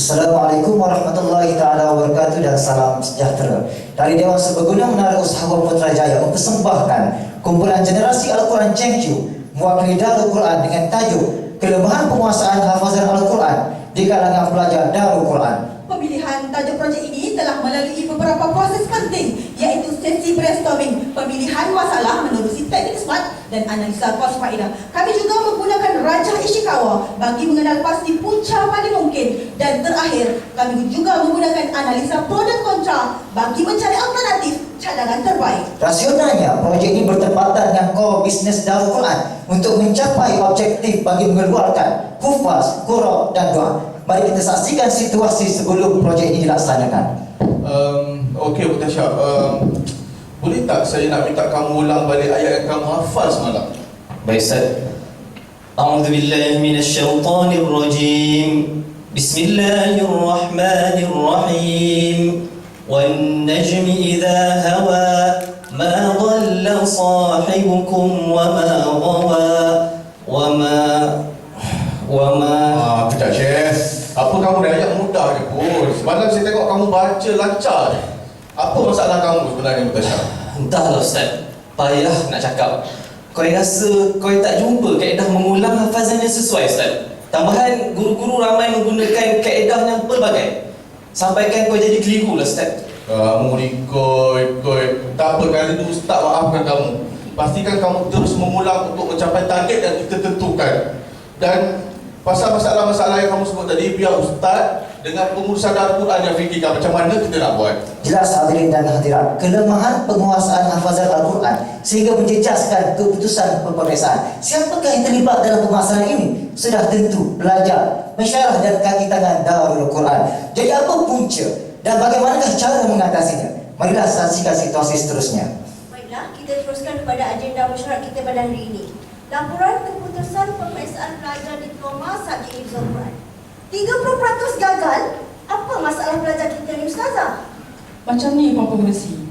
Assalamualaikum warahmatullahi taala wabarakatuh dan salam sejahtera. dari Dewan Serbaguna Menara Usahawan Putrajaya mempersembahkan kumpulan generasi Al-Quran Cengkyu mewakili Darul Quran dengan tajuk Kelemahan Penguasaan Hafazan Al-Quran di kalangan pelajar Darul Quran. Pemilihan tajuk projek ini telah melalui beberapa proses penting, iaitu sesi brainstorming, pemilihan masalah menerusi teknik SMART dan analisa kos faedah. Kami juga menggunakan Rajah Ishikawa bagi mengenal pasti punca paling mungkin, dan terakhir kami juga menggunakan analisa pro dan kontra bagi mencari alternatif cadangan terbaik. Rasionalnya, projek ini bertepatan dengan core bisnes Darul Quran untuk mencapai objektif bagi mengeluarkan hufaz, qura dan doa. Mari kita saksikan situasi sebelum projek ini dilaksanakan. Okey, Bu Tasha, boleh tak saya nak minta kamu ulang balik ayat yang kamu hafal semalam? Baik, Ustaz. A'udzu billahi minasyaitonir rajim. Bismillahirrahmanirrahim. Wan najmi idza hawa ma dhalla sahibukum wa ma ghawa wa ma Kejap, Syekh. Apa kamu dah ayat mudah je pun. Semalam saya tengok kamu baca lancar je. Apa masalah kamu sebenarnya, Bu Tasha? Entahlah Ustaz, payah nak cakap. Kau rasa kau tak jumpa kaedah mengulang hafazan yang sesuai, Ustaz? Tambahan, guru-guru ramai menggunakan kaedah yang pelbagai. Sampaikan kau jadi keliru lah, Ustaz. Kamu ikut. Tak apa, kali itu Ustaz maafkan kamu. Pastikan kamu terus mengulang untuk mencapai target yang kita tentukan. Dan pasal masalah-masalah yang kamu sebut tadi, biar Ustaz dengan pengurusan Darul Quran yang fikirkan macam mana kita nak buat. Jelas hadirin dan hadirat, kelemahan penguasaan hafazan Al-Quran sehingga menjejaskan keputusan peperiksaan. Siapakah yang terlibat dalam permasalahan ini? Sudah tentu pelajar, masyarakat dan kaki tangan Darul Quran. Jadi apa punca dan bagaimanakah cara mengatasinya? Marilah saksikan situasi seterusnya. Baiklah, kita teruskan kepada agenda mesyuarat kita pada hari ini. Laporan keputusan peperiksaan pelajar diploma subjek Hifzul Quran. 30% gagal. Apa masalah pelajar kita ni, Ustazah? Macam ni, Puan Pengerusi.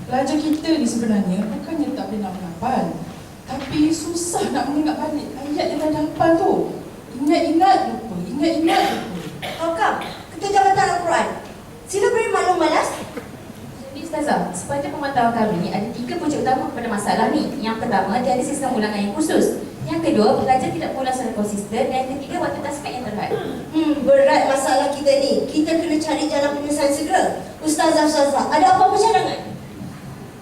Pelajar kita ni sebenarnya bukannya tak boleh nak menghafal, tapi susah nak mengingat balik ayat yang dah hafal tu. Ingat-ingat lupa, ingat-ingat lupa. Hokam, Ketua Jabatan Al-Quran, sila beri maklum malas. Jadi Ustazah, sepanjang pemantauan kami ada 3 punca utama kepada masalah ni. Yang pertama, tiada sistem ulangan yang khusus. Yang kedua, pelajar tidak mengulang secara konsisten. Dan yang ketiga, waktu tasfik yang terhad. Berat masalah kita ni. Kita kena cari jalan penyelesaian segera. Ustazah, ada apa-apa cadangan?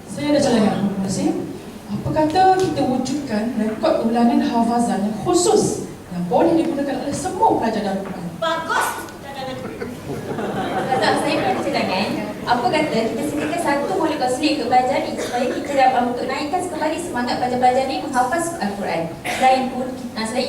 Saya ada cadangan, Puan Pengerusi. Apa kata kita wujudkan rekod ulangan hafazan yang khusus yang boleh digunakan oleh semua pelajar Darul Quran. Bagus cadangan. Ustazah, saya pun ada cadangan. Apa kata kita sediakan satu modul kaunseling ke pelajar ni supaya kita dapat untuk naikkan kembali semangat pelajar-pelajar ni menghafaz Al-Quran. Selain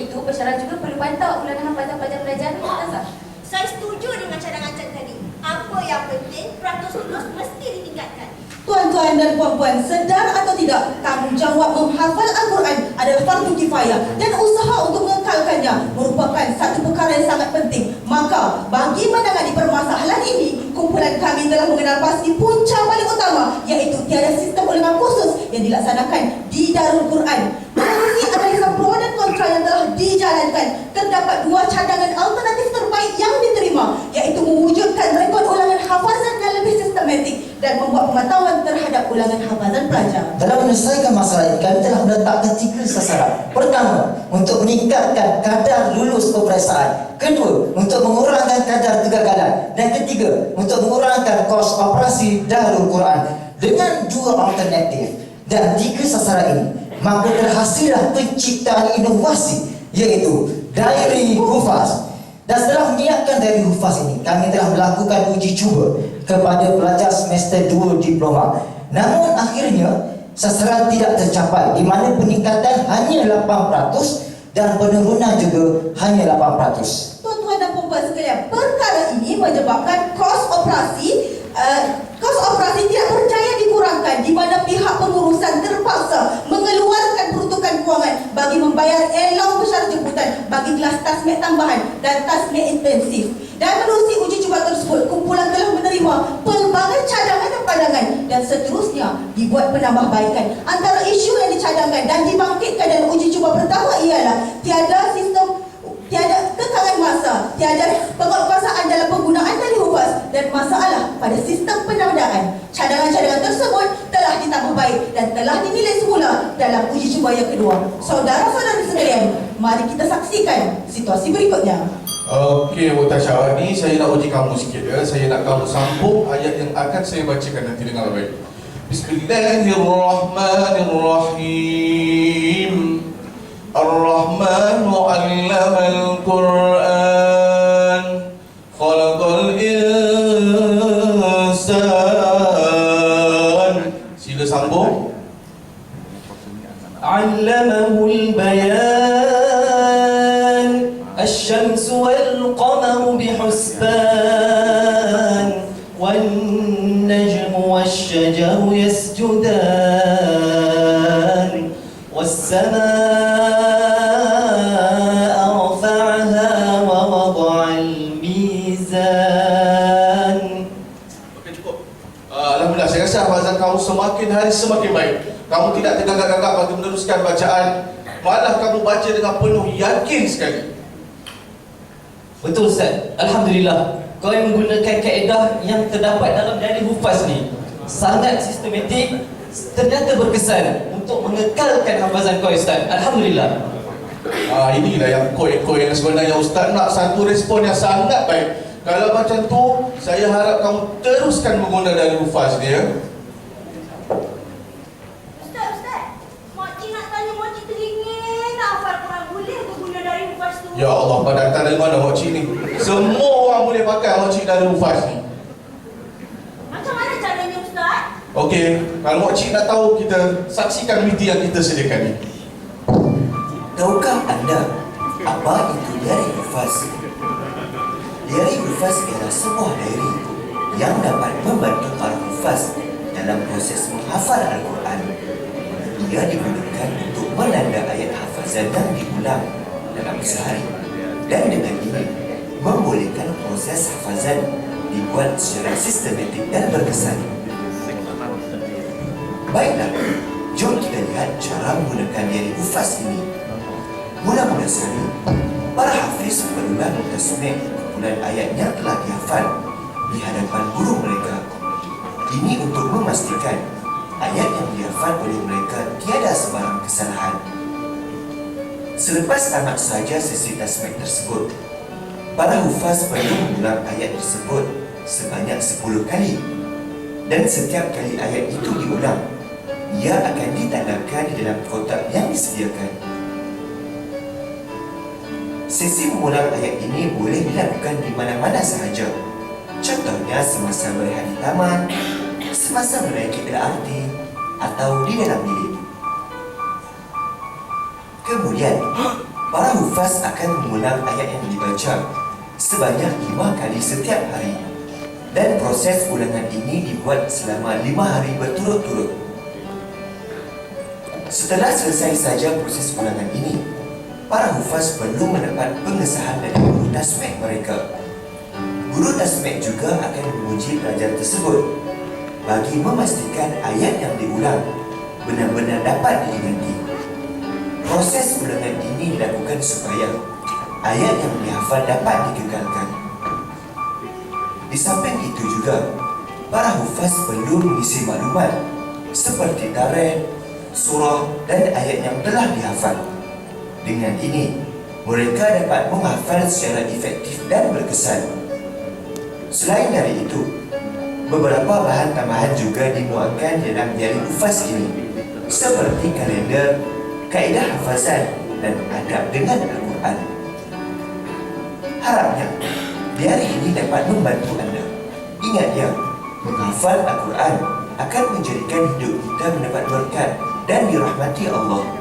itu, pesyarat juga perlu pantau ulangan hafazan pelajar-pelajar ni, Ustazah. Saya setuju dengan cadangan tadi. Apa yang penting, peratus lulus mesti ditingkatkan. Tuan-tuan dan puan-puan, sedar atau tidak, tanggungjawab menghafal Al-Quran adalah fardu kifayah dan usaha untuk mengekalkannya merupakan satu perkara yang sangat penting. Maka, bagi menangani permasalahan ini, kumpulan kami telah mengenal pasti punca paling utama, iaitu tiada sistem ulangan khusus yang dilaksanakan di Darul Quran. Melalui analisa pro dan kontra yang telah dijalankan, terdapat 2 cadangan alternatif terbaik yang diterima, iaitu mewujudkan rekod ulangan hafazan yang lebih sistematik dan membuat pemantauan terhadap ulangan hafazan pelajar. Dalam menyelesaikan masalah ini, kami telah meletakkan 3 sasaran. Pertama, untuk meningkatkan kadar lulus peperiksaan. Kedua, untuk mengurangkan kadar kegagalan. Dan ketiga, untuk mengurangkan kos operasi Darul Quran. Dengan 2 alternatif dan 3 sasaran ini, maka terhasillah penciptaan inovasi, iaitu Diary Hufaz. Dan setelah menyiapkan Diary Hufaz ini, kami telah melakukan uji cuba kepada pelajar semester 2 diploma. Namun akhirnya sasaran tidak tercapai, di mana peningkatan hanya 8% dan penurunan juga hanya 8%. Tuan-tuan dan puan-puan sekalian, perkara ini menyebabkan kos operasi tidak berjaya dikurangkan, di mana pihak pengurusan terpaksa mengeluarkan peruntukan kewangan bagi membayar allowance pesara jemputan bagi kelas tasmik tambahan dan tasmik intensif. Dan menerusi uji cuba tersebut, kumpulan telah menerima pelbagai cadangan dan pandangan dan seterusnya dibuat penambahbaikan. Antara isu yang dicadangkan dan dibangkitkan dalam uji cuba pertama ialah tiada kekangan masa, tiada penguasaan dalam penggunaan dari hufaz, UFAS dan masalah pada sistem penandaan. Cadangan-cadangan tersebut telah ditambah baik dan telah dinilai semula dalam uji cuba yang kedua. Saudara-saudara sekalian, mari kita saksikan situasi berikutnya. Okey, Mutasyawarah ni saya nak uji kamu sikit ya. Saya nak kamu sambung ayat yang akan saya bacakan nanti dengan baik. Bismillahirrahmanirrahim. Ar-Rahmanu 'allamal Qur'an. Khalaqal insan. Sila sambung. Allamahul bayan, الشمس والقمر بحسبان والنجم والشجر يسجدان والسماء رفعها ووضع الميزان. Okey, cukup. Alhamdulillah, saya rasa hafazan kamu semakin hari semakin baik. Kamu tidak tergagap-gagap bagi meneruskan bacaan. Malah kamu baca dengan penuh yakin sekali. Betul Ustaz, Alhamdulillah. Kau yang menggunakan kaedah yang terdapat dalam dari hufaz ni sangat sistematik, ternyata berkesan untuk mengekalkan hafazan kau Ustaz. Alhamdulillah. Inilah yang koi-koi yang sebenarnya Ustaz nak, satu respon yang sangat baik. Kalau macam tu, saya harap kamu teruskan mengguna dari hufaz dia. Ustaz, makcik nak tanya makcik teringin nak hafal Quran, boleh ke guna dari hufaz tu? Ya Allah, pada datang dari mana makcik ni? Semua orang boleh pakai makcik dari hufaz ni. Macam mana caranya Ustaz? Okey, kalau makcik nak tahu, kita saksikan video yang kita sediakan ni. Tahukah anda apa itu diari hufaz? Diari hufaz ialah sebuah diary yang dapat membantu para hufaz dalam proses menghafal Al-Quran. Ia digunakan untuk menanda ayat hafazan yang diulang dalam sehari, dan dengan ini membolehkan proses hafazan dibuat secara sistematik dan berkesan. Baiklah, jom kita lihat cara menggunakan diari hufaz ini. Mula-mula sekali, para hafiz berulang tasmih kumpulan ayat yang telah dihafal di hadapan guru mereka. Ini untuk memastikan ayat yang dihafal oleh mereka tiada sebarang kesalahan. Selepas tamat saja sesi tasmih tersebut, para hufaz perlu mengulang ayat tersebut sebanyak 10 kali. Dan setiap kali ayat itu diulang, ia akan ditandakan di dalam kotak yang disediakan. Sesi mengulang ayat ini boleh dilakukan di mana-mana sahaja. Contohnya semasa berehat di taman, semasa menaiki LRT, atau di dalam bilik. Kemudian, para hufaz akan mengulang ayat yang dibaca sebanyak 5 kali setiap hari. Dan proses ulangan ini dibuat selama 5 hari berturut-turut. Setelah selesai saja proses ulangan ini, para hufaz perlu mendapat pengesahan dari guru tasmih mereka. Guru tasmih juga akan menguji pelajar tersebut bagi memastikan ayat yang diulang benar-benar dapat diingati. Proses ulangan ini dilakukan supaya ayat yang dihafal dapat dikekalkan. Di samping itu juga, para hufaz perlu mengisi maklumat seperti tarikh, surah dan ayat yang telah dihafal. Dengan ini, mereka dapat menghafal secara efektif dan berkesan. Selain dari itu, beberapa bahan tambahan juga dimuatkan dalam diari hufaz ini, seperti kalender, kaedah hafazan dan adab dengan Al-Quran. Harapnya, diari ini dapat membantu anda. Ingat ya, menghafal Al-Quran akan menjadikan hidup kita mendapat berkat dan dirahmati Allah.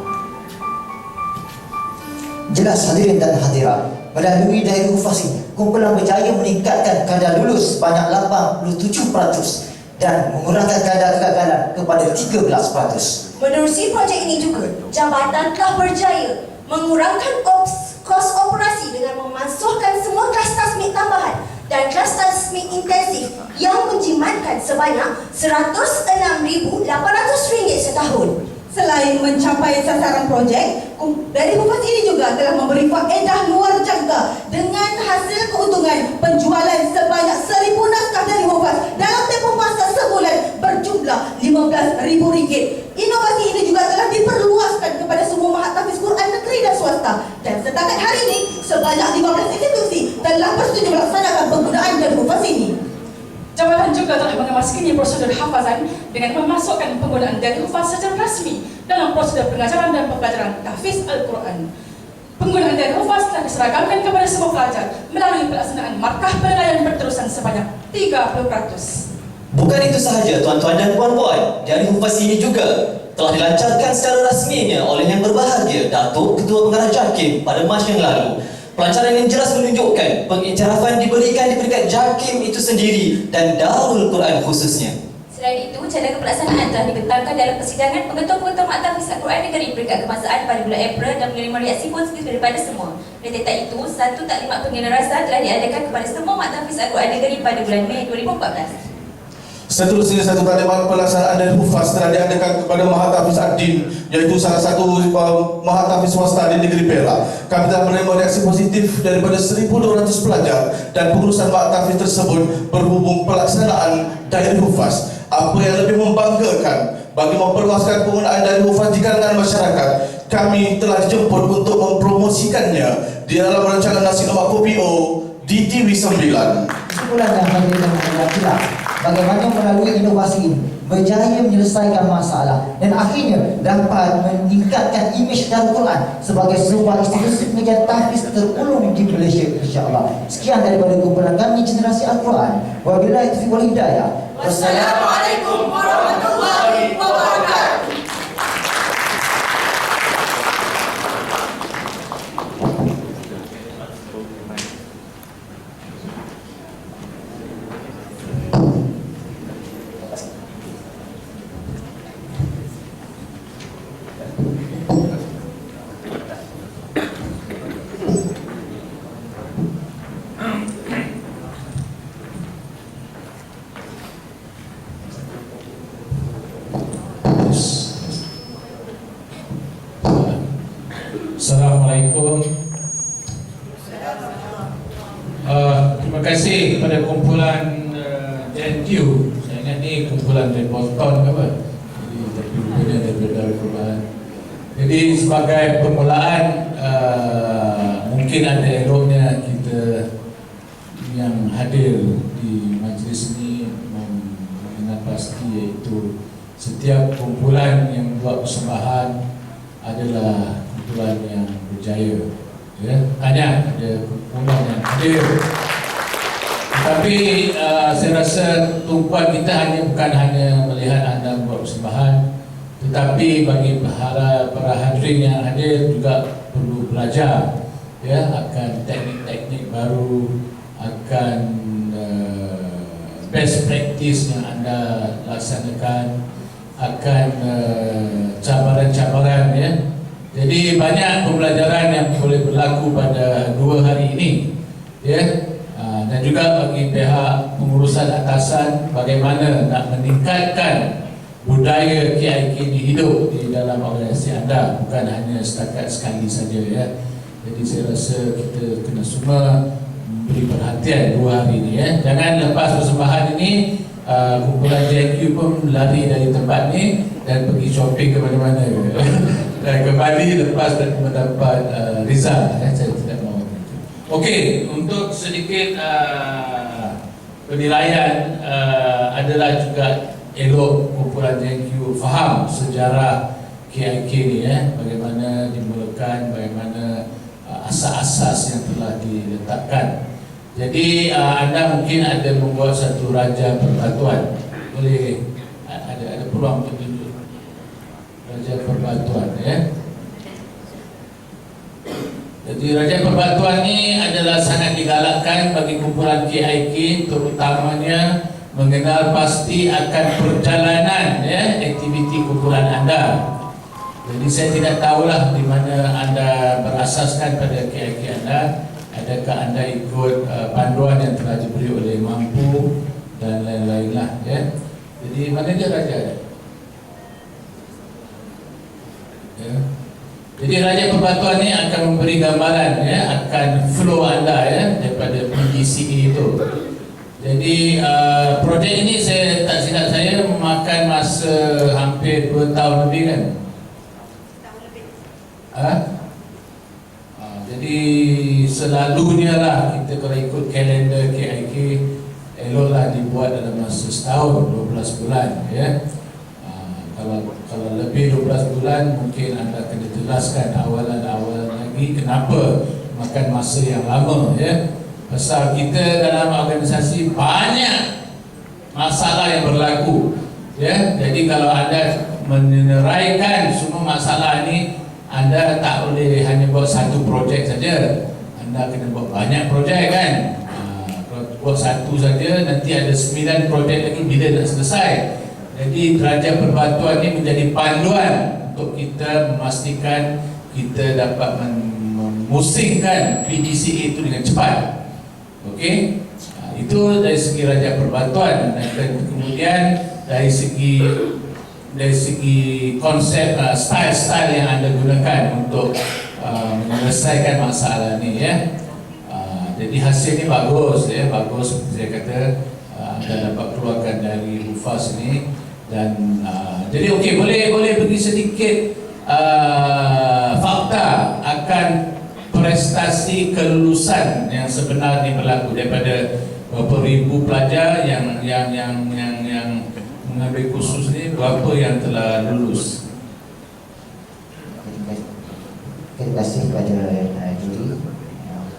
Jelas hadirin dan hadirat, melalui diari hufaz ini, kumpulan berjaya meningkatkan kadar lulus sebanyak 87% dan mengurangkan kadar kegagalan kepada 13%. Menerusi projek ini juga, jabatan telah berjaya mengurangkan kos operasi dengan memasukkan semua kelas tasmid tambahan dan kelas tasmid intensif yang menjimatkan sebanyak RM106,800 setahun. Selain mencapai sasaran projek, Dari Hufaz ini juga telah memberi faedah luar jangka dengan hasil keuntungan penjualan sebanyak 1,000 naskah dari Hufaz dalam tempoh masa sebulan berjumlah RM15,000. Inovasi ini juga telah diperluaskan kepada semua mahatahfiz Quran negeri dan swasta, dan setakat hari ini sebanyak 15 institusi telah bersetuju melaksanakan penggunaan dari Hufaz ini. Jabatan juga telah mengemaskini prosedur hafazan dengan memasukkan penggunaan dari Hufaz secara rasmi dalam prosedur pengajaran dan pembelajaran tahfiz Al-Quran. Penggunaan dari Hufaz telah diseragamkan kepada semua pelajar melalui pelaksanaan markah penilaian berterusan sebanyak 30%. Bukan itu sahaja tuan-tuan dan puan-puan, dari Hufaz ini juga telah dilancarkan secara rasminya oleh Yang Berbahagia Datuk Ketua Pengarah JAKIM pada Mac yang lalu. Pelancaran yang jelas menunjukkan pengiktirafan diberikan di peringkat JAKIM itu sendiri dan Darul Quran khususnya. Selain itu, cadangkan pelaksanaan telah dibentangkan dalam persidangan pengetua-pengetua Maktab Tahfiz Al-Quran Negeri peringkat kebangsaan pada bulan April dan menerima reaksi positif daripada semua. Oleh tak itu, satu taklimat pengguna rasa telah diadakan kepada semua Maktab Tahfiz Al-Quran Negeri pada bulan Mei 2014. Seterusnya, satu taklimat pelaksanaan dari Hufaz telah diadakan kepada Mahatahfiz Ad-Din, iaitu salah satu Mahatahfiz swasta di negeri Perak. Kami telah menerima reaksi positif daripada 1,200 pelajar dan pengurusan Mahatahfiz tersebut berhubung pelaksanaan dari Hufaz. Apa yang lebih membanggakan, bagi memperluaskan penggunaan dari Hufaz di kalangan masyarakat, kami telah dijemput untuk mempromosikannya di dalam rancangan Nasi Lemak Kopi O di TV9. Kesimpulan yang memberikan adalah bagaimana melalui inovasi ini berjaya menyelesaikan masalah dan akhirnya dapat meningkatkan imej Darul Quran sebagai sebuah institusi pengajian tahfiz terulung di Malaysia, insya-Allah. Sekian daripada kumpulan kami Generasi Al-Quran. Wabillahi taufiq wal hidayah. Wassalamualaikum warahmatullahi wabarakatuh. Assalamualaikum. Terima kasih kepada kumpulan JNQ. Saya ingat ni kumpulan dari Boston ke apa? Jadi tapi rupanya daripada Darul Quran. Jadi sebagai permulaan, mungkin ada eloknya kita yang hadir di majlis ini mengenal pasti, iaitu setiap kumpulan yang buat persembahan adalah kumpulan yang berjaya. Ya, banyak ada kumpulan yang hadir. Tetapi saya rasa tumpuan kita bukan hanya melihat anda buat persembahan, tetapi bagi para hadirin yang hadir juga perlu belajar, ya, akan teknik-teknik baru, akan best practice yang anda laksanakan, akan cabaran-cabaran, ya. Jadi banyak pembelajaran yang boleh berlaku pada 2 hari ini, ya. Dan juga bagi pihak pengurusan atasan bagaimana nak meningkatkan budaya KIK ini hidup di dalam organisasi anda, bukan hanya setakat sekali saja, ya. Jadi saya rasa kita kena semua beri perhatian 2 hari ini, ya. Jangan lepas persembahan ini kumpulan JNQ pun lari dari tempat ni dan pergi shopping ke mana-mana dan kembali lepas mendapat result, ya. Saya tidak mahu. Okey, untuk sedikit penilaian, adalah juga elok kumpulan JNQ faham sejarah KIK ni, ya, bagaimana dimulakan, bagaimana asas-asas yang telah diletakkan. Jadi anda mungkin ada membuat satu raja perbatuan. Boleh ada peluang untuk tunjuk raja perbatuan, ya. Jadi raja perbatuan ini adalah sangat digalakkan bagi kumpulan KIK, terutamanya mengenal pasti akan perjalanan, ya, aktiviti kumpulan anda. Jadi saya tidak tahulah di mana anda berasaskan pada KIK anda. Adakah anda ikut panduan yang telah diberi oleh Mampu dan lain-lain lah, ya. Jadi mana dia raja? Ya. Jadi Raja Perbatuan ni akan memberi gambaran ya, akan flow anda ya daripada PDCA itu. Jadi projek ini saya tak silap saya memakan masa hampir 2 tahun lebih kan? Jadi selalunya lah kita kalau ikut kalender KIK eloklah dibuat dalam masa setahun 12 bulan ya. Kalau lebih 12 bulan mungkin anda kena jelaskan awalan lagi kenapa makan masa yang lama ya. Pasal kita dalam organisasi banyak masalah yang berlaku ya. Jadi kalau anda meneraikan semua masalah ini, anda tak boleh hanya buat satu projek saja. Anda kena buat banyak projek kan. Kalau buat satu saja nanti ada 9 projek lagi bila nak selesai. Jadi Raja Perbatuan ini menjadi panduan untuk kita memastikan kita dapat memusingkan PDCA itu dengan cepat. Okey, itu dari segi Raja Perbatuan. Dan kemudian dari segi konsep style yang anda gunakan untuk menyelesaikan masalah ni ya. Jadi hasil ni bagus ya, bagus seperti saya kata anda dapat keluarkan dari UFAS ni. Dan jadi okey, boleh bagi sedikit fakta akan prestasi kelulusan yang sebenarnya berlaku daripada berapa ribu pelajar yang mengambil kursus ni, berapa yang telah lulus. Terima kasih kepada juri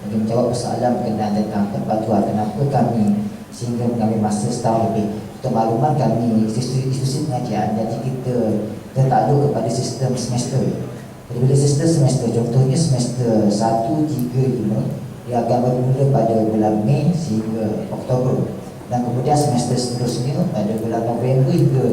untuk menjawab persoalan berkenaan tentang perbatuan kenapa kami sehingga mengambil masa setahun lebih. Untuk makluman kami institusi pengajian, jadi kita tertakluk kepada sistem semester. Jadi bila sistem semester, contohnya semester 1, 3, 5 dia akan bermula pada bulan Mei sehingga Oktober, dan kemudian semester seterusnya pada bulan November hingga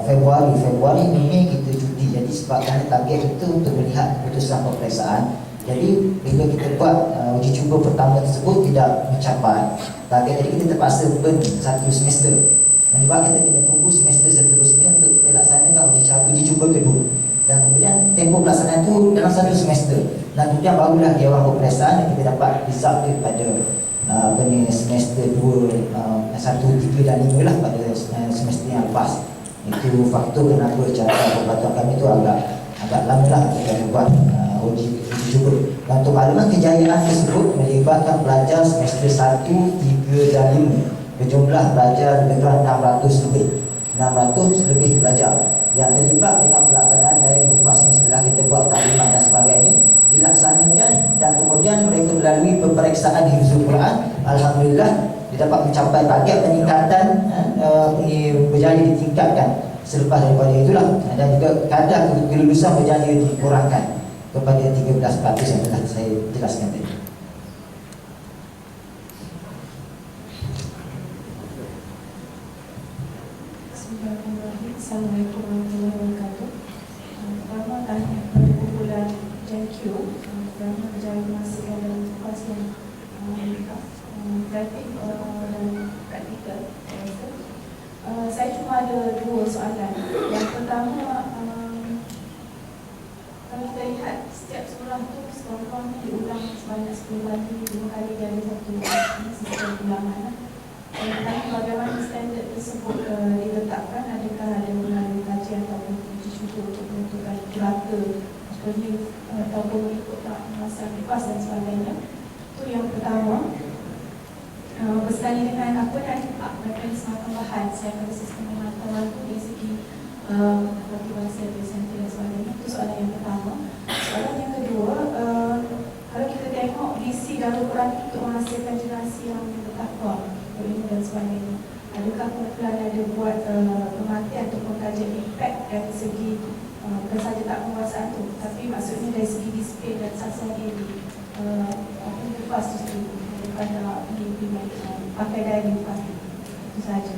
Februari Mei kita cuti. Jadi sebabkan target itu untuk melihat keputusan peperiksaan. Jadi bila kita buat uji cuba pertama tersebut tidak mencapai target, jadi kita terpaksa burn satu semester. Menyebabkan kita kena tunggu semester seterusnya untuk kita laksanakan uji cuba kedua. Dan kemudian tempoh pelaksanaan itu dalam satu semester. Dan kemudian barulah Dewan Peperiksaan dan kita dapat result pada semester 2, 1, 3 dan 5 lah pada semester yang lepas. Itu faktor kenapa cara pembatuan kami itu agak lama lah kita buat uji cuba. Dan untuk makluman kejayaan tersebut melibatkan pelajar semester 1, 3 dan 5 berjumlah pelajar lebih kurang 600 lebih pelajar yang terlibat dengan pelaksanaan dari UFAS ini. Setelah kita buat taklimat dan sebagainya dilaksanakan dan kemudian mereka melalui peperiksaan hifzul Quran, alhamdulillah dia dapat mencapai target peningkatan berjaya ditingkatkan selepas daripada itulah, dan juga kadar kelulusan berjaya dikurangkan kepada 13% yang telah saya jelaskan tadi. Assalamualaikum warahmatullahi wabarakatuh. Pertama tanya kepada kumpulan JenQ kerana berjaya memastikan dalam tugas yang praktik dan praktikal. Saya cuma ada 2 soalan. Yang pertama, kalau kita lihat setiap surah tu sekurang-kurangnya diulang sebanyak 10 kali, 5 kali dia ada satu sistem ulangan. Yang pertama, bagaimana standard tersebut diletakkan? Adakah ada melalui kajian ataupun uji cuba untuk menentukan rata ataupun mengikut masa lepas dan sebagainya? Itu yang pertama. Bersekali dengan apa dan mekanisme tambahan siapa sistem pemantauan itu dari segi motivasi, presentasi dan sebagainya. Itu soalan yang pertama. Soalan yang kedua, kalau kita tengok visi dalam Quran untuk menghasilkan generasi yang bertakwa, berilmu dan sebagainya, adakah kumpulan ada buat kematian untuk mengkaji impact dari segi bukan saja tak penguasaan tu, tapi maksudnya dari segi disiplin dan sasaran diri apa itu fast tu pada pakai daya fast itu saja.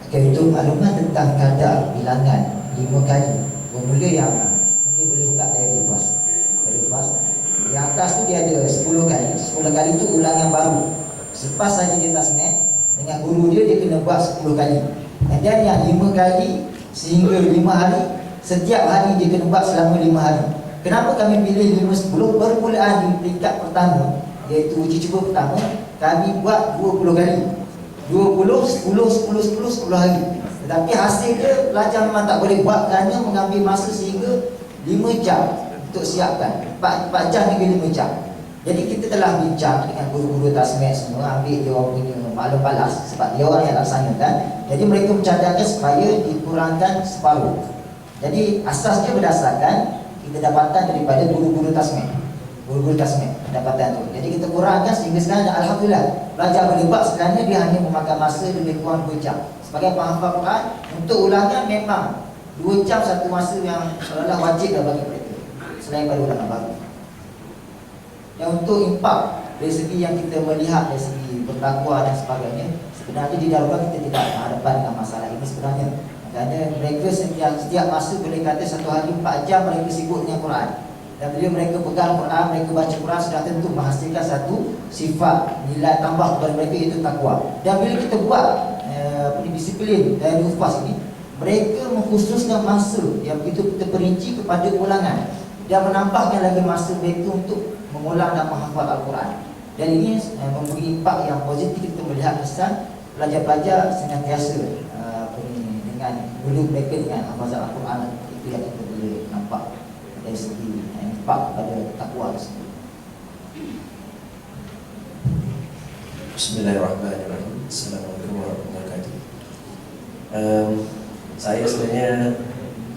Okay, untuk maklumat tentang kadar bilangan 5 kali bermula yang mungkin boleh buka dari fast. Yang atas tu dia ada 10 kali. 10 kali tu ulang yang baru. Selepas saja dia tasmet dengan guru dia kena buat 10 kali. Dan yang 5 kali sehingga 5 hari setiap hari dia kena buat selama 5 hari. Kenapa kami pilih 5-10? Permulaan di peringkat pertama, iaitu uji cuba pertama, kami buat 20 kali. 20, 10, 10, 10, 10 hari. Tetapi hasil dia pelajar memang tak boleh buat kerana mengambil masa sehingga 5 jam untuk siapkan. 4 jam hingga 5 jam. Jadi kita telah bincang dengan guru-guru tasmed semua, ambil dia orang punya maklum balas sebab dia orang yang laksanakan. Jadi mereka mencadangkan supaya dikurangkan separuh. Jadi asasnya berdasarkan kita dapatan daripada guru-guru tasmed. Guru-guru tasmed pendapatan tu. Jadi kita kurangkan sehingga sekarang alhamdulillah pelajar boleh buat sebenarnya dia hanya memakan masa lebih kurang 2 jam. Sebagai penghafal Quran, untuk ulangan memang 2 jam satu masa yang seolah wajib dah bagi mereka selain pada ulangan baru. Yang untuk impak dari segi yang kita melihat dari segi bertakwa dan sebagainya, sebenarnya di dalam kita tidak berhadapan dengan masalah ini sebenarnya. Kerana mereka setiap masa boleh kata satu hari 4 jam mereka sibuk dengan Quran. Dan bila mereka pegang Quran, mereka baca Quran, sudah tentu menghasilkan satu sifat nilai tambah kepada mereka, iaitu takwa. Dan bila kita buat disiplin dari hufaz ini, mereka mengkhususkan masa yang begitu terperinci kepada ulangan dan menambahkan lagi masa mereka untuk mengulang dan menghafal Al-Quran. Dan ini memberi impak yang positif. Kita melihat kesan pelajar-pelajar senantiasa dengan dulu mereka dengan hafazan Al-Quran. Itu yang kita boleh nampak dari segi impak pada takwa tersebut. Bismillahirrahmanirrahim. Assalamualaikum warahmatullahi wabarakatuh. Saya sebenarnya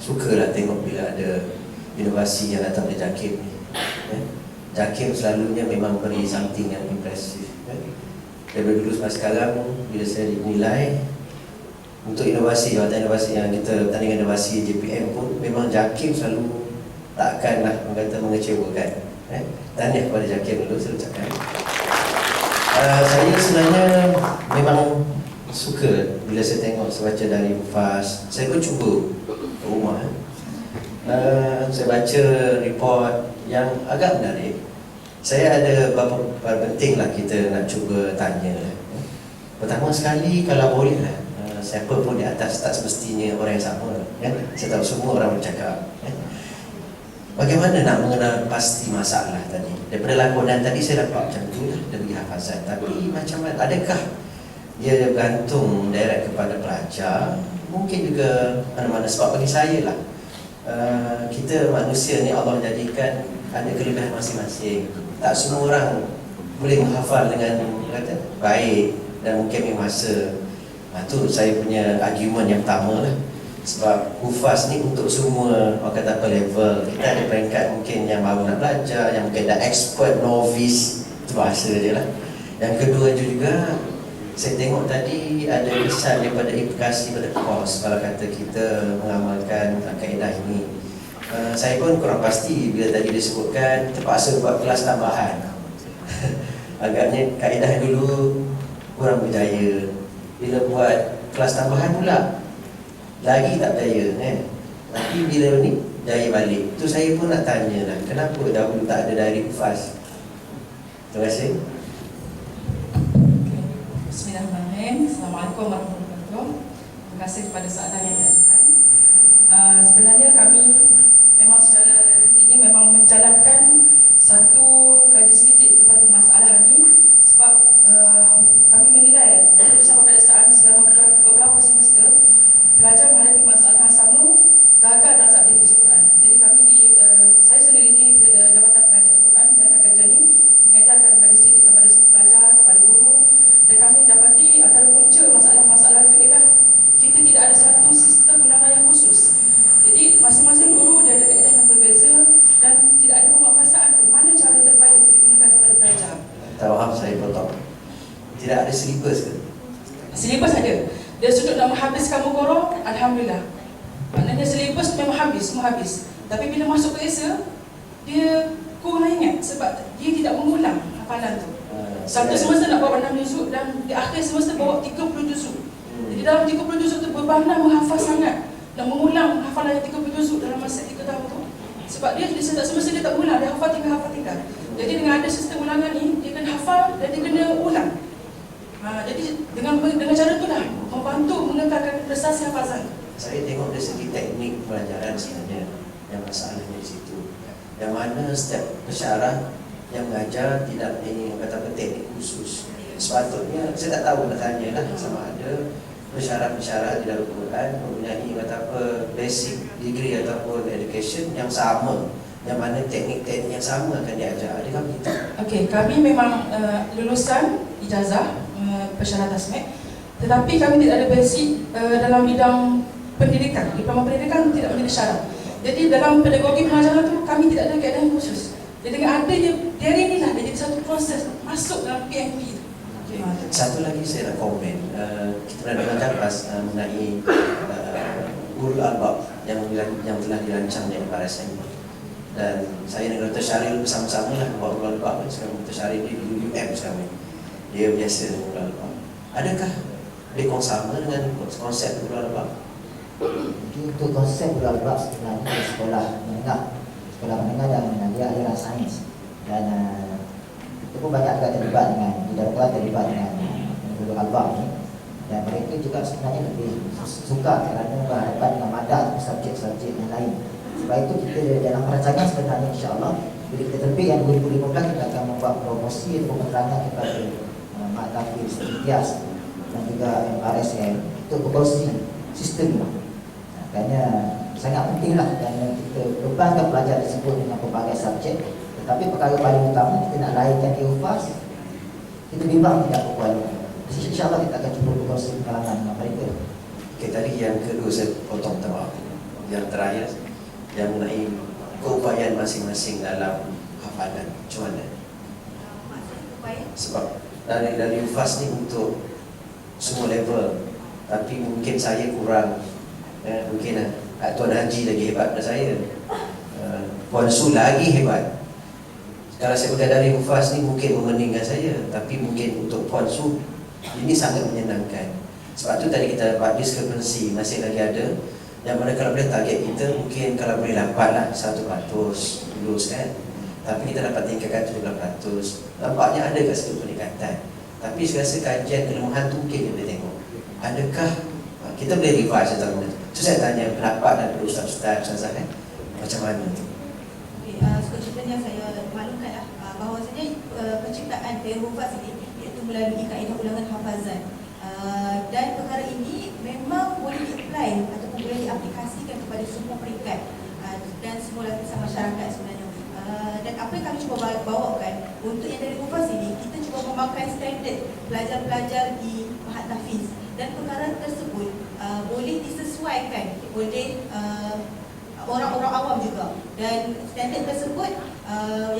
sukalah tengok bila ada inovasi yang datang dari JAKIM ni. JAKIM selalunya memang beri something yang impresif. Daripada dulu sampai sekarang, bila saya dinilai untuk inovasi, jawatan inovasi yang kita pertandingan inovasi JPM pun, memang JAKIM selalu takkanlah mengecewakan. Tahniah kepada JAKIM dulu, saya ucapkan. Saya sebenarnya memang suka bila saya tengok, saya baca dari hufaz. Saya pun cuba kat rumah. Saya baca report yang agak menarik. Saya ada beberapa penting lah kita nak cuba tanya. Pertama sekali, kalau boleh lah, siapa pun di atas tak semestinya orang yang sama. Saya tahu semua orang bercakap. Bagaimana nak mengenal pasti masalah tadi? Daripada lakonan tadi saya dapat macam tu lah, dia bagi hafazan. Tapi macam mana, adakah dia bergantung direct kepada pelajar? Mungkin juga mana-mana, sebab bagi saya lah, kita manusia ni Allah jadikan ada kelebihan masing-masing. Tak semua orang boleh menghafal dengan kata baik dan mungkin masa. Itu saya punya argument yang pertama lah. Sebab hufaz ni untuk semua, orang kata apa level. Kita ada peringkat mungkin yang baru nak belajar, yang mungkin dah expert, novice, itu bahasa dia lah. Yang kedua juga, saya tengok tadi ada kesan daripada implikasi pada kos. Kalau kata kita mengamalkan kaedah ini, saya pun kurang pasti bila tadi disebutkan terpaksa buat kelas tambahan. Agaknya kaedah dulu kurang berjaya. Bila buat kelas tambahan pula lagi tak berjaya, Tapi bila ni jaya balik. Tu saya pun nak tanya lah, kenapa dahulu tak ada dari hufaz? Terima kasih. Bismillahirrahmanirrahim. Assalamualaikum warahmatullahi wabarakatuh. Terima kasih kepada soalan yang diajukan. Sebenarnya kami memang secara ini memang menjalankan satu kajian sedikit kepada permasalahan ini. Sebab kami menilai bersama peperiksaan selama beberapa semester pelajar menghadapi masalah yang sama, gagal dalam subjek Al-Quran. Jadi kami saya sendiri di Jabatan Pengajian Al-Quran dan kajian ini mengedarkan kajian sedikit kepada semua pelajar, kepada guru. Dan kami dapati antara punca masalah-masalah itu ialah kita tidak ada satu sistem ulangan yang khusus. Jadi masing-masing guru dia ada kaedah yang berbeza dan tidak ada penguasaan pun mana cara terbaik untuk digunakan kepada pelajar. Tak faham, saya potong. Tidak ada silibus ke? Silibus ada. Dia sudut nak menghabiskan mukorah, alhamdulillah. Maknanya silibus memang habis, semua habis. Tapi bila masuk ke esai, dia kurang ingat sebab dia tidak mengulang hafalan tu. Satu semester nak bawa 6 juzuk dan di akhir semester bawa 30 juzuk. Jadi dalam 30 juzuk tu berbanyak menghafal sangat dan mengulang hafalan yang 30 juzuk dalam masa 3 tahun tu. Sebab dia di setiap semester dia tak mengulang, dia hafal tinggal. Jadi dengan ada sistem ulangan ni, dia kena hafal dan dia kena ulang. Jadi dengan cara itulah membantu mengekalkan prestasi hafazan. Saya tengok dari segi teknik pelajaran sebenarnya yang masalahnya di situ. Yang mana setiap pensyarah yang mengajar tidak kata teknik khusus. Sepatutnya saya tak tahu nak tanya lah sama ada pensyarah-pensyarah di dalam Quran mempunyai kata apa basic degree ataupun education yang sama, yang mana teknik-teknik yang sama akan diajar. Adakah begitu? Okey, kami memang lulusan ijazah pensyarah tasmik, tetapi kami tidak ada basic dalam bidang pendidikan. Diploma pendidikan tidak menjadi syarat. Jadi dalam pedagogi pengajaran tu kami tidak ada keadaan khusus. Jadi dengan adanya dari inilah dia jadi satu proses masuk dalam PMP. Okay. Satu lagi saya nak komen. Kita pernah dengar pas mengenai Ulul Albab yang telah dirancang oleh RSM. Dan saya dengan Dr. Syaril bersama-sama lah buat Ulul Albab. Sekarang Dr. Syaril di UUM sekarang ni. Dia biasa dengan Ulul Albab. Adakah dia sama dengan konsep Ulul Albab? Untuk konsep Ulul Albab sebenarnya di sekolah menengah dan dia adalah sains dan itu pun banyak juga terlibat dengan di dalam terlibat dengan Ulul Albab ni, dan mereka juga sebenarnya lebih suka kerana berhadapan dengan madah subjek-subjek yang lain. Sebab itu kita dalam perancangan sebenarnya insya-Allah bila kita terbit yang 2015 kita akan membuat promosi atau penerangan kepada Mak Tafiz, Tias dan juga RSM untuk berkongsi sistem ini. Kerana sangat pentinglah kerana kita bebankan pelajar tersebut dengan pelbagai subjek, tetapi perkara paling utama kita nak lahirkan dia UFAS, kita bimbang tidak berkualitas. InsyaAllah kita akan cuba berkongsi pengalaman dengan mereka. Okay, tadi yang kedua saya potong tahu. Yang terakhir yang mengenai keupayaan masing-masing dalam hafalan. Macam mana? Sebab dari UFAS ni untuk semua level, tapi mungkin saya kurang. Mungkin Tuan Haji lagi hebat daripada saya, Puan Su lagi hebat. Kalau saya berkata dari UFAS ni mungkin memeningkan saya, tapi mungkin untuk Puan Su ini sangat menyenangkan. Sebab tu tadi kita dapat diskrepansi masih lagi ada. Yang mana kalau boleh target kita mungkin kalau boleh 8 lah 100 lulus kan. Tapi kita dapat tingkatkan 17%. Nampaknya ada ke satu peningkatan. Tapi saya rasa kajian kelemahan tu mungkin kita boleh tengok. Adakah kita boleh revise tentang itu? So saya tanya pendapat daripada Ustaz-Ustaz kan? Macam mana tu? Okay, sebenarnya saya maklumkanlah bahawasanya penciptaan UFAS ini iaitu melalui kaedah ulangan hafazan. Dan perkara ini memang boleh di-apply ataupun boleh diaplikasikan kepada semua peringkat dan semua lapisan masyarakat sebenarnya. Dan apa yang kami cuba bawakan untuk yang dari UFAS ini, kita cuba memakai standard pelajar-pelajar di Mahat Tahfiz, dan perkara tersebut boleh disesuaikan oleh orang-orang awam juga. Dan standard tersebut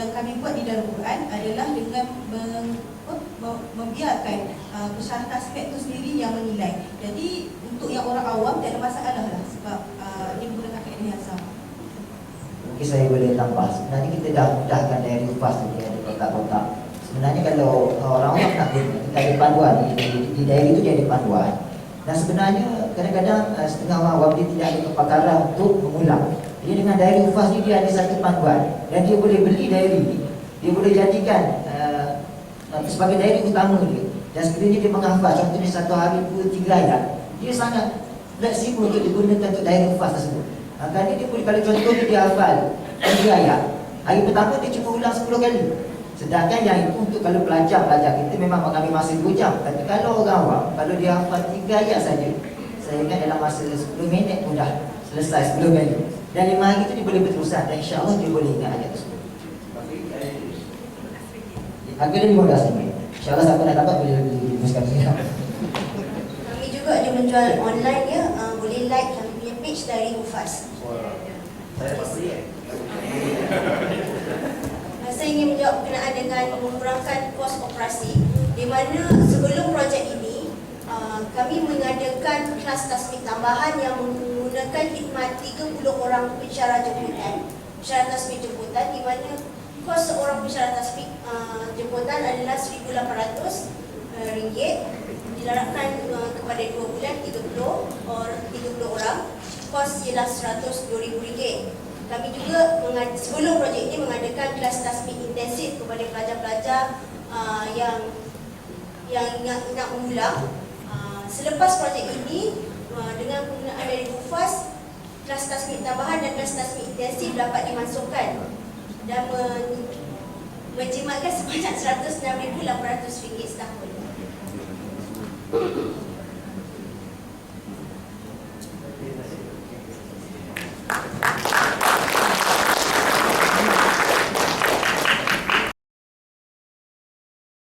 yang kami buat di dalam Quran adalah dengan membiarkan pensyarah tasmik itu sendiri yang menilai. Jadi untuk yang orang awam tidak ada masalah lah, sebab dia menggunakan kaedah yang sama. Mungkin saya boleh tambah, sebenarnya kita dah mudahkan dari UFAS tu, dia ada kotak-kotak. Sebenarnya kalau orang awam nak kita ada panduan di daerah itu dia ada panduan. Dan sebenarnya kadang-kadang setengah orang awam dia tidak ada kepakaran untuk mengulang. Jadi dengan diary UFAS ni dia ada satu panduan dan dia boleh beli diary ni, dia boleh jadikan sebagai diary utama dia. Dan sekiranya dia menghafal contohnya 1 hari 2-3 ayat, dia sangat fleksibel untuk digunakan untuk diary UFAS tersebut. Kerana dia boleh, kalau contohnya dia hafal 3 ayat, hari pertama dia cuma ulang 10 kali. Sedangkan yang itu untuk kalau pelajar kita memang mengambil masa 2 jam. Tapi kalau orang awam, kalau dia hafal 3 ayat saja, saya ingat dalam masa 10 minit pun dah selesai 10 kali. Dan 5 hari itu dia boleh berterusan dan insya-Allah dia boleh ingat ayat tersebut. Harga dia 15 ringgit. InsyaAllah siapa nak dapat boleh dihubungkan saya. Kami juga ada menjual online ya, boleh like kami punya page dari UFAS. Saya dapat beli Saya ingin menjawab berkenaan dengan mengurangkan kos operasi, di mana sebelum projek ini kami mengadakan kelas tasmik tambahan yang menggunakan khidmat 30 orang pensyarah jemputan, pensyarah tasmik jemputan, di mana kos seorang pensyarah tasmik jemputan adalah RM1,800, dilarangkan kepada 2 bulan 30 orang, kos ialah RM102,000. Kami juga sebelum projek ini mengadakan kelas tasmik intensif kepada pelajar-pelajar yang nak mengulang. Selepas projek ini, dengan penggunaan dari UFAS, kelas tasmid tambahan dan kelas tasmid intensif dapat dimasukkan dan menjimatkan sebanyak RM106,800 setahun.